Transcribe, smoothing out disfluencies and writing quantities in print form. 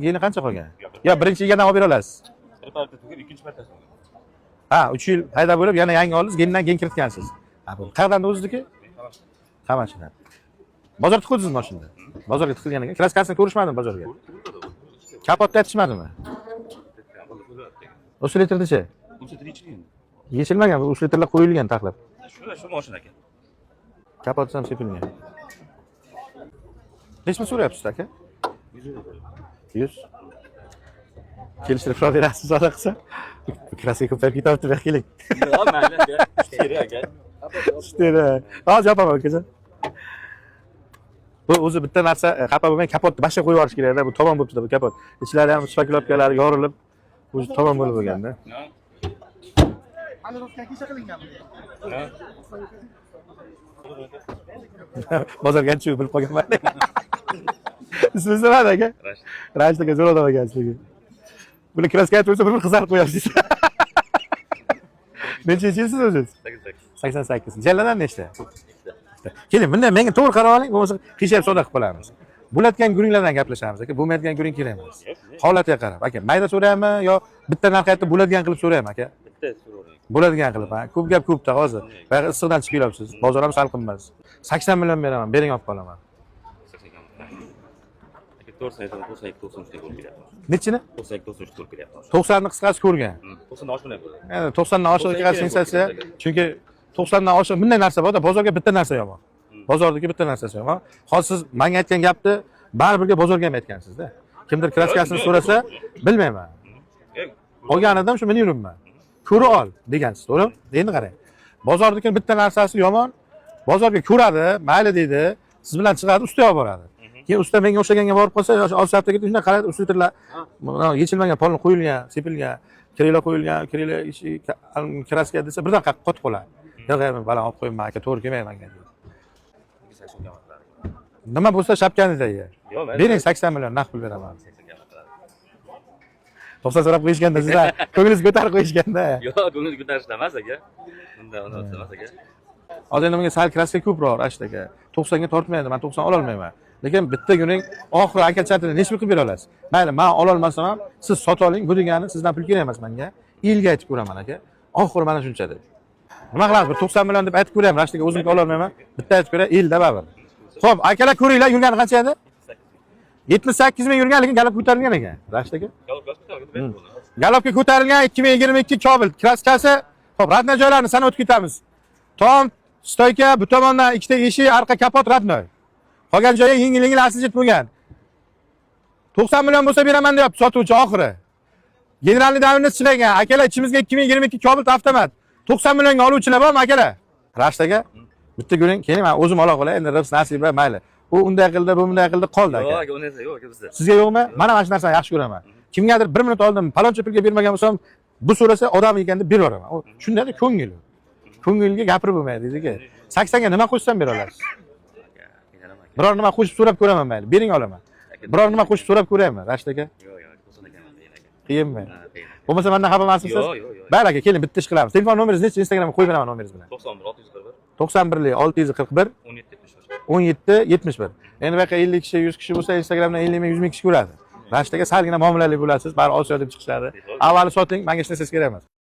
Yeni qancha qolgan? Yo, birinchi egadan olib bera olasiz. Bir parta tugib, ikkinchi partasi. Ha, 3 yil haydab bo'lib, yana yangi oldingiz, gendan gen kiritgansiz. Ha, bu qayerdan o'zizniki? Qamashidan. Bozorga tiqildingizmi mashina? Bozorga tiqilgan ekan. Kraskasini ko'rishmadimi bozorga? Kapotda aytishmadimi? O'sha litrdicha. Uncha tirikchilik. Yechilmagan, bu 3 litrlar qo'yilgan taxlab. Shu mashina ekan. Kapoti ham sepilgan. Nechmi so'rayapsiz aka? 100. Kelishtirib olib berasiz, xudo qilsa. Kraska ko'payib ketyapti, bu keling. Yo, mayli, kerak aka. Ishtira. Hozir yopaman akajon. Bu o'zi bitta narsa xafa bo'lmang, kapotni boshqa qo'yib yuborish kerak-da. Bu tomon bo'libdi bu kapot. Ichlari ham spaklopkalari yorilib, o'zi tomon bo'lib bo'lganda. Bozorga chiqib bilib qolganman. Ismingiz nima aka? Rashid aka, zo'r odam ekansiz. Buni kraska aytib bir qizarib qo'yapsiz. Necha yilsiz o'zingiz? 88. Jalladan nechta? Keling, bunday menga to'g'ri qarab oling, bo'lmasa qiyshab savdo qilib qolamiz. Bo'layotgan guringlardan gaplashamiz aka. Bo'lmayotgan guring kerak emas. Holatiga qarab. Aka, mayda so'rayapmi yo bitta narx aytib bo'ladigan qilib so'rayapmi aka? Bitta so'rayman. Bo'ladigan qilib, ha. Ko'p gap ko'pda hozir. Bayaq issiqdan chiqib kelyapsiz. Bozor ham salqin emas. 80 million beraman, bering olib qolaman. 92-93 ko'rib kelyapman. Nechini? 92-93 ko'rib kelyapman. 90 ni qisqasi ko'rgan. 90 oshmay bo'ladi. Endi 90 dan oshiqqa sensasiya. Chunki 90 dan oshiq bunday narsa borda, bozorga bitta narsa yomon. Bozordagi bitta narsasi yomon. Hozir siz menga aytgan gapni baribirga bozorga ham aytgansizda. Kimdir kraskasini so'rasa, bilmayman. Olganidan shu meni yuribman. Ko'rib ol degansiz, to'g'rimi? Endi qarang. Bozordagi bitta narsasi yomon. Bozorga ko'radi, mayli deydi, siz bilan chiqadi, ustiga olib boradi. Keyin usta menga o'xshaganga borib qolsa, yosh olsapda ketib, shunday qaraydi, ustitirlar. Mana yechilmagan polni qo'yilgan, sepilgan, kirila qo'yilgan, kirila ichi kraska desa, birdan qotib qoladi. Yo'q, men baland olib qo'ymayman aka, to'g'ri kelmayman menga. Nima bo'lsa shapkanidagi. Bering 80 million naqd pul beraman. 90 so'rab qo'yishganda sizlar ko'nglingizni ko'tarib qo'yishganda. Yo'q, ko'nglingizni ko'tarishda emas aka. Bunda emas aka. Hozir menga sal kraska ko'proq Rashid aka. 90 ga tortmaydi, men 90 ola olmayman. Lekin bitta guning oxiri aka chatini nechta qilib bera olasiz? Mayli, men ola olmasam ham siz sota oling. Bu degani sizdan pul kerak emas menga. Yilga aytib ko'raman aka. Oxiri mana shuncha deb. Nima qilamiz? Bir 90 million deb aytib ko'raman. Rashid aka o'zimga ola olmayman. Bitta aytib ko'ray, yilda baribir. Xo'p, akalar ko'ringlar, yurgani qancha edi? 78 ming yurgan, lekin galop ko'tarilgan ekan. Rashid aka. Galopga ko'tarilgan 2022 Kobul kraskasi. Xo'p, radna joylarini sanab o'tib ketamiz. Tom, stoyka, bu tomondan ikkita eshik, arqa kapot radnoy. Qolgan joyi yengil-yengil asijit bo'lgan. 90 million bo'lsa beraman deyapti sotuvchi oxiri. Generalniy davrni ishlagan. Akalar, ichimizga 2022 Kobul avtomat. 90 millionga oluvchilar bormi akalar? Rashid aka. Bitta guring, keling men o'zim ola qolay, endi rizq nasiba mayli. U unday qildi, bu bunday qildi, qoldi aka. Yo'q, unday yo'q aka bizda. Sizga yo'qmi? Mana mana shu narsani yaxshi ko'raman. Kimgadir 1 minut oldin paloncha pulga bermagan bo'lsam, bu so'rasa odam ekanda berib yuboraman. Shunda ko'ngil. Ko'ngilga gapirib bo'lmaydi deydi-ku. 80 ga nima qo'shsam bera olasiz? Biror nima qo'shib so'rab ko'raman mayli. Bering olaman. Biror nima qo'shib so'rab ko'raymi, Rashid aka? Yo'q, 90 ekan aka. Qiyinmi? Bo'lmasa mendan xafa emasmisiz? Bayli aka, keling bitta ish qilamiz. Telefon nomeringiz nechi? Instagramga qo'yib beraman nomeringiz bilan. 91 641 91 641 17 71. Endi bu yoqqa 50 kishi, 100 kishi bo'lsa, Instagramdan 50 ming, 100 ming kishi ko'radi. Rashid aka salgina muomalali bo'lasiz, bari Osiyo deb chiqishadi. Avvali soting, menga hech narsa kerak emas.